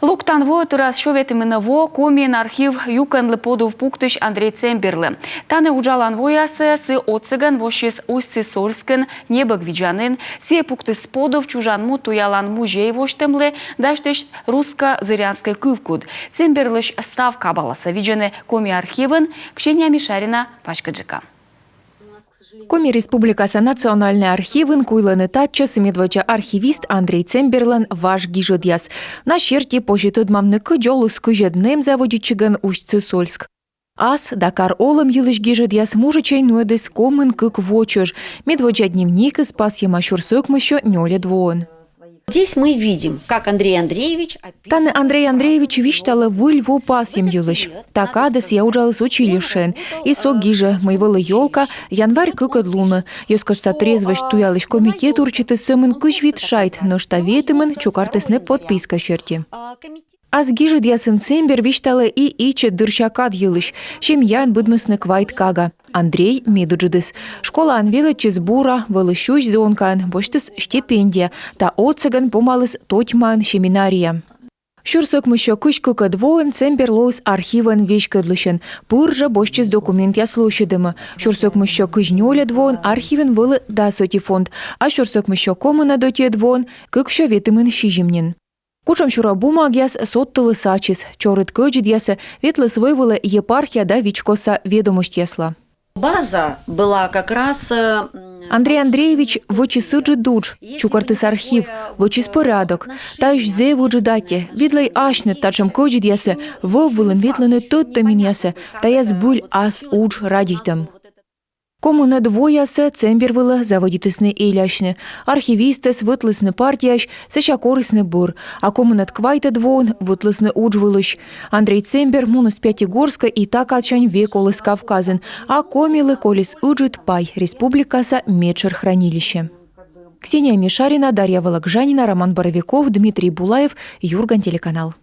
Луктан войтырас шоветіміні во комин архив юканлы подув пуктыш Андрей Цемберлы. Таны уджалан воясы сы отсыган вошис Усть-Сысольскін небіг виджанын, се пуктыс подув чужанму туялан музей воштымлы, даштыш русско-зырянской кывкуд. Цемберлыш став кабаласа виджаны коми архивын, Ксения Мишарина пашкаджика. Коми Республикасы национальный архивын куйланы татчы медвача архивист Андрей Цемберлан ваш гижодяс. На черте пожитод мамныкі жолыс күжеднем заводючыган Усть-Сысольск. Ас Дакар олым йылыш гижодяс мужичай нуэдес комын кык вочыж. Медвача дневник спас ема шурсык мыщо нёле двоон. Здесь мы видим, как Андрей Андреевич Таны Андрей Андреевич виштала выльву пасем юлыш. Такадес я ужалась училишен. И сок гиже моевала ёлка, январь кыкад луна. Ёскашца трезвость туялыш комитет урчиты сымын кыш вид шайт, но штаветымын чукартесны подписка черти. Аз гиже дьясын Цембер виштала и иче дыршакад юлыш. Шем ян будмысны квайт кага. Андрей медуджидыс. Школа анвела чизбура, вылышуш зонкан, боштыс стипендия, та отцыган помалыс тотьман семинария. Шурсок мыщо кыш-кыка двоен Цембер лоус архиван вещкадлышен. Пыржа бошчиз документ яслушидымы. Шурсок мыщо кыжнёля двоен архивен вылы дасоти фонд, а шурсок мыщо комына доте двоен кыкшо ветымын шижимнен. Кучам шура бумагяс соттылы сачис, чорыт кыджид ясы ветлы свойвылы епархия да вичкоса ведомость ясла. База была как раз... Андрей Андреевич вычисыджи дудж, чукартыс архив, вычис порядок. Таиш зе выджидате, видлай ашны тачам кыджид ясы, воввылын ветлыны тыттамин ясы, таяс буль ас удж радийтам. Коммуна двоясы Цембер заводитысны эйляшны, архивистес вытлысны партияш, сащакорысны бур, а коммунат квайта двоон вытлысны уджвылыш. Андрей Цембер мунус Пятигорска и так отчань веколыс Кавказын, а комилы колис уджит пай, республикаса Медшер хранилище. Ксения Мишарина, Дарья Вологжанина, Роман Боровиков, Дмитрий Булаев, Юрган телеканал.